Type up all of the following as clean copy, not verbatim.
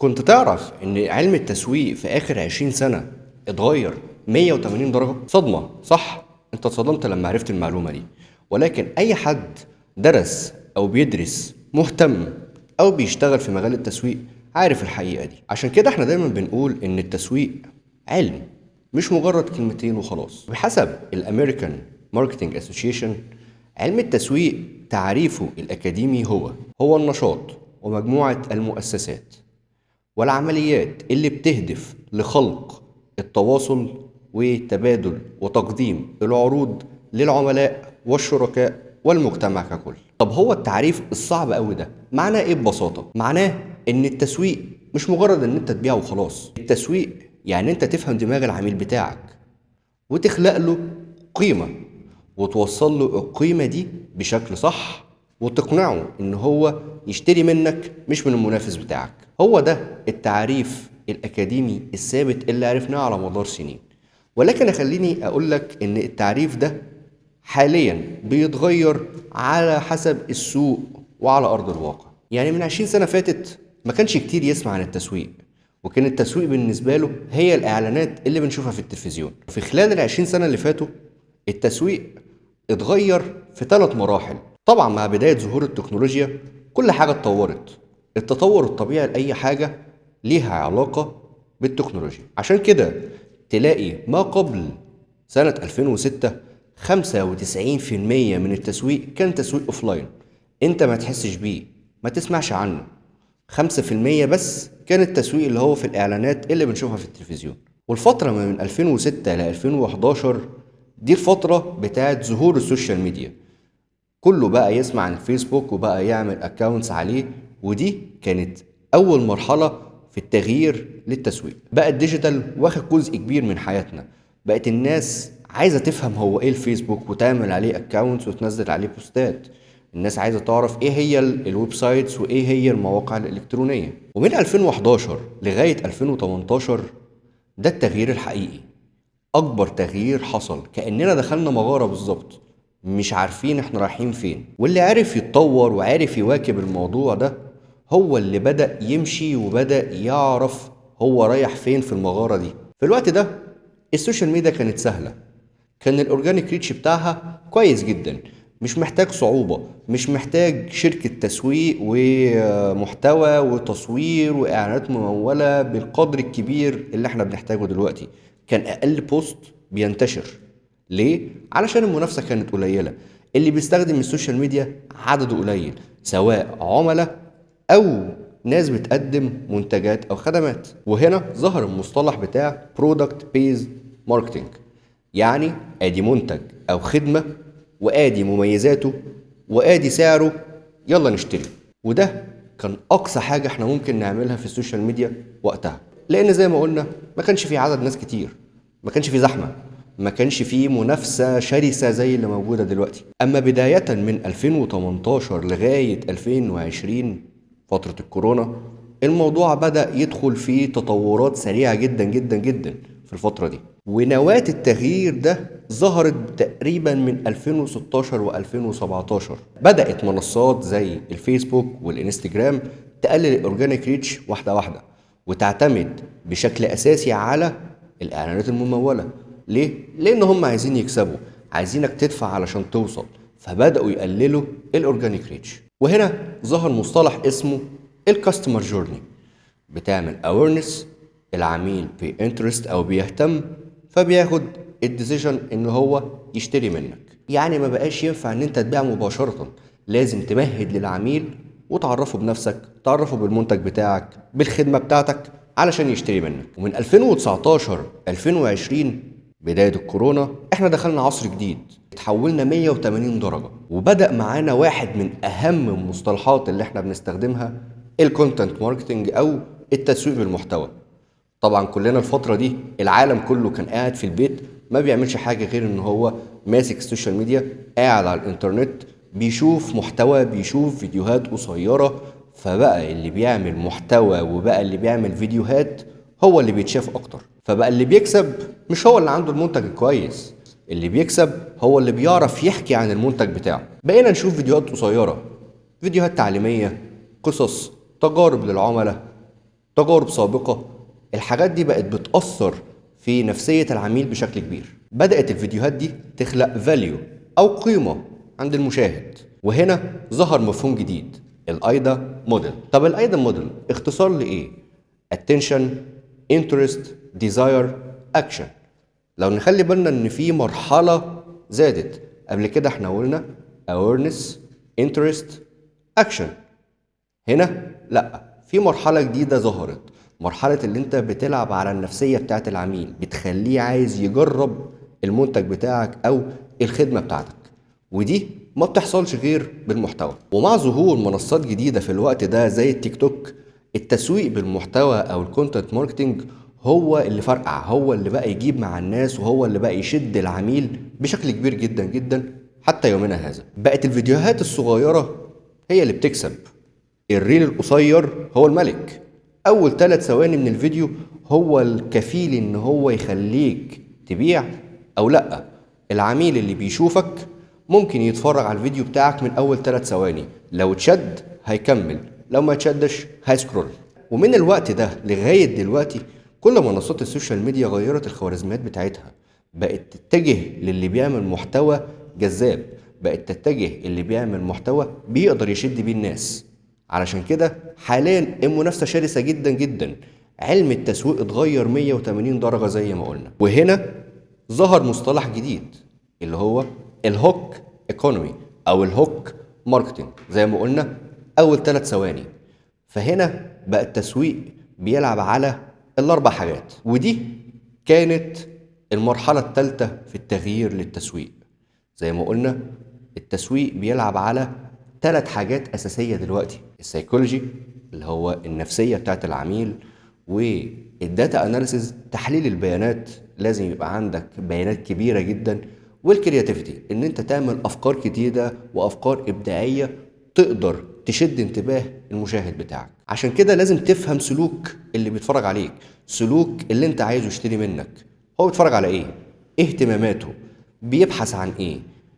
كنت تعرف إن علم التسويق في آخر 20 سنة اتغير 180 درجة؟ صدمة صح؟ أنت اتصدمت لما عرفت المعلومة دي، ولكن أي حد درس أو بيدرس مهتم أو بيشتغل في مجال التسويق عارف الحقيقة دي. عشان كده احنا دايما بنقول إن التسويق علم، مش مجرد كلمتين وخلاص. بحسب الأمريكان ماركتينج أسوشيشن، علم التسويق تعريفه الأكاديمي هو النشاط ومجموعة المؤسسات والعمليات اللي بتهدف لخلق التواصل وتبادل وتقديم العروض للعملاء والشركاء والمجتمع ككل. طب هو التعريف الصعب قوي ده معناه ايه ببساطة؟ معناه ان التسويق مش مجرد ان انت تبيع وخلاص. التسويق يعني انت تفهم دماغ العميل بتاعك وتخلق له قيمة وتوصل له القيمة دي بشكل صح وتقنعه ان هو يشتري منك مش من المنافس بتاعك. هو ده التعريف الأكاديمي الثابت اللي عرفناه على مدار سنين. ولكن خليني أقول لك إن التعريف ده حاليا بيتغير على حسب السوق وعلى أرض الواقع. يعني من 20 سنة فاتت ما كانش كتير يسمع عن التسويق، وكان التسويق بالنسبة له هي الإعلانات اللي بنشوفها في التلفزيون. في خلال ال20 سنة اللي فاتوا التسويق اتغير في 3 مراحل. طبعا مع بداية ظهور التكنولوجيا كل حاجة اتطورت. التطور الطبيعي لأي حاجة ليها علاقة بالتكنولوجيا. عشان كده تلاقي ما قبل سنة 2006 95% من التسويق كان تسويق اوفلاين، انت ما تحسش بيه، ما تسمعش عنه. 5% بس كان التسويق اللي هو في الإعلانات اللي بنشوفها في التلفزيون. والفترة من 2006 ل 2011 دي الفترة بتاعت ظهور السوشيال ميديا. كله بقى يسمع عن الفيسبوك وبقى يعمل اكاونتس عليه، ودي كانت أول مرحلة في التغيير للتسويق. بقى الديجيتال واخد جزء كبير من حياتنا، بقت الناس عايزة تفهم هو ايه الفيسبوك وتعمل عليه اكاونتس وتنزل عليه بوستات. الناس عايزة تعرف ايه هي الويب سايتس وايه هي المواقع الإلكترونية. ومن 2011 لغاية 2018 ده التغيير الحقيقي، أكبر تغيير حصل. كأننا دخلنا مغارة بالظبط، مش عارفين احنا رايحين فين. واللي عارف يتطور وعارف يواكب الموضوع ده هو اللي بدأ يمشي وبدأ يعرف هو رايح فين في المغارة دي. في الوقت ده السوشيال ميديا كانت سهلة، كان الأورجانيك ريتش بتاعها كويس جدا، مش محتاج صعوبة، مش محتاج شركة تسويق ومحتوى وتصوير وإعلانات ممولة بالقدر الكبير اللي احنا بنحتاجه دلوقتي. كان أقل بوست بينتشر. ليه؟ علشان المنافسة كانت قليلة، اللي بيستخدم السوشيال ميديا عدده قليل، سواء عملاء أو ناس بتقدم منتجات أو خدمات. وهنا ظهر المصطلح بتاع Product Based Marketing، يعني ادي منتج او خدمة وادي مميزاته وادي سعره، يلا نشتري. وده كان اقصى حاجة احنا ممكن نعملها في السوشيال ميديا وقتها، لان زي ما قلنا ما كانش في عدد ناس كتير، ما كانش في زحمة، ما كانش في منافسة شرسة زي اللي موجودة دلوقتي. اما بداية من 2018 لغاية 2020 فترة الكورونا الموضوع بدأ يدخل في تطورات سريعة جدا جدا جدا في الفترة دي. ونواة التغيير ده ظهرت تقريبا من 2016 و2017. بدأت منصات زي الفيسبوك والإنستجرام تقلل الأورجانيك ريتش واحدة واحدة وتعتمد بشكل أساسي على الإعلانات الممولة. ليه؟ لأن هم عايزين يكسبوا، عايزينك تدفع علشان توصل، فبدأوا يقللوا الأورجانيك ريتش. وهنا ظهر مصطلح اسمه الكاستمر جورني، بتعمل awareness، العميل بينترست او بيهتم فبياخد الديسيجن ان هو يشتري منك. يعني ما بقاش ينفع ان انت تبيع مباشرة، لازم تمهد للعميل وتعرفه بنفسك، تعرفه بالمنتج بتاعك بالخدمة بتاعتك علشان يشتري منك. ومن 2019 2020 بداية الكورونا احنا دخلنا عصر جديد، اتحولنا 180 درجة وبدأ معانا واحد من اهم المصطلحات اللي احنا بنستخدمها، الكونتنت ماركتنج او التسويق بالمحتوى. طبعا كلنا الفترة دي العالم كله كان قاعد في البيت ما بيعملش حاجة غير ان هو ماسك السوشيال ميديا، قاعد على الانترنت بيشوف محتوى، بيشوف فيديوهات قصيرة. فبقى اللي بيعمل محتوى وبقى اللي بيعمل فيديوهات هو اللي بيتشاف اكتر. فبقى اللي بيكسب مش هو اللي عنده المنتج الكويس، اللي بيكسب هو اللي بيعرف يحكي عن المنتج بتاعه. بقينا نشوف فيديوهات قصيرة، فيديوهات تعليمية، قصص، تجارب للعملاء، تجارب سابقة. الحاجات دي بقت بتأثر في نفسية العميل بشكل كبير. بدأت الفيديوهات دي تخلق فاليو أو قيمة عند المشاهد. وهنا ظهر مفهوم جديد، الايدا موديل. طب الايدا موديل اختصار لايه؟ attention, interest, desire, action. لو نخلي بالنا ان في مرحلة زادت. قبل كده احنا قلنا awareness, interest, action. هنا لا، في مرحلة جديدة ظهرت، مرحلة اللي انت بتلعب على النفسية بتاعت العميل، بتخليه عايز يجرب المنتج بتاعك او الخدمة بتاعتك. ودي ما بتحصلش غير بالمحتوى. ومع ظهور منصات جديدة في الوقت ده زي التيك توك، التسويق بالمحتوى او الكونتنت ماركتنج هو اللي فرقع، هو اللي بقى يجيب مع الناس، وهو اللي بقى يشد العميل بشكل كبير جدا جدا. حتى يومنا هذا بقت الفيديوهات الصغيرة هي اللي بتكسب. الريل القصير هو الملك. اول 3 ثواني من الفيديو هو الكفيل ان هو يخليك تبيع او لا. العميل اللي بيشوفك ممكن يتفرج على الفيديو بتاعك من اول 3 ثواني، لو اتشد هيكمل، لو ما اتشدش هيسكرول. ومن الوقت ده لغاية دلوقتي كل منصات السوشيال ميديا غيرت الخوارزميات بتاعتها، بقت تتجه للي بيعمل محتوى جذاب، بقت تتجه اللي بيعمل محتوى بيقدر يشد بيه الناس. علشان كده حاليا المنافسة شرسة جدا جدا. علم التسويق اتغير 180 درجة زي ما قلنا. وهنا ظهر مصطلح جديد اللي هو الهوك ايكونومي او الهوك ماركتنج زي ما قلنا، اول 3 ثواني. فهنا بقى التسويق بيلعب على الاربع حاجات، ودي كانت المرحلة الثالثة في التغيير للتسويق. زي ما قلنا التسويق بيلعب على 3 حاجات أساسية دلوقتي: السيكولوجي اللي هو النفسية بتاعت العميل، والداتا أناليسيز تحليل البيانات، لازم يبقى عندك بيانات كبيرة جدا، والكرياتيفيتي إن أنت تعمل أفكار جديدة وأفكار إبداعية تقدر تشد انتباه المشاهد بتاعك. عشان كده لازم تفهم سلوك اللي بيتفرج عليك، سلوك اللي أنت عايزه يشتري منك. هو بيتفرج على إيه؟ إيه اهتماماته؟ بيبحث عن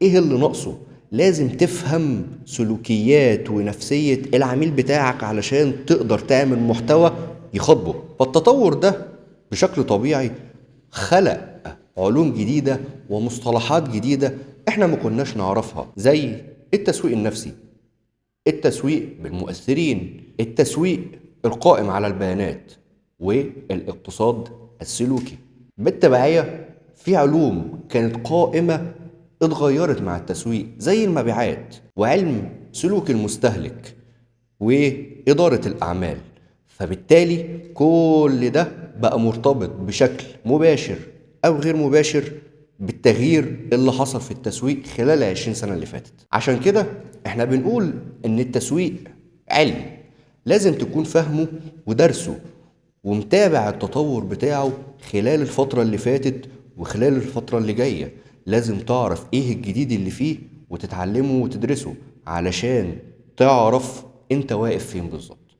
ايه اللي ناقصه؟ لازم تفهم سلوكيات ونفسية العميل بتاعك علشان تقدر تعمل محتوى يخاطبه. فالتطور ده بشكل طبيعي خلق علوم جديدة ومصطلحات جديدة احنا ما كناش نعرفها، زي التسويق النفسي، التسويق بالمؤثرين، التسويق القائم على البيانات، والاقتصاد السلوكي. بالتبعية في علوم كانت قائمة اتغيرت مع التسويق زي المبيعات وعلم سلوك المستهلك وإدارة الأعمال. فبالتالي كل ده بقى مرتبط بشكل مباشر أو غير مباشر بالتغيير اللي حصل في التسويق خلال 20 سنة اللي فاتت. عشان كده احنا بنقول ان التسويق علم لازم تكون فاهمه ودرسه ومتابع التطور بتاعه خلال الفترة اللي فاتت وخلال الفترة اللي جاية. لازم تعرف ايه الجديد اللي فيه وتتعلمه وتدرسه علشان تعرف انت واقف فين بالظبط.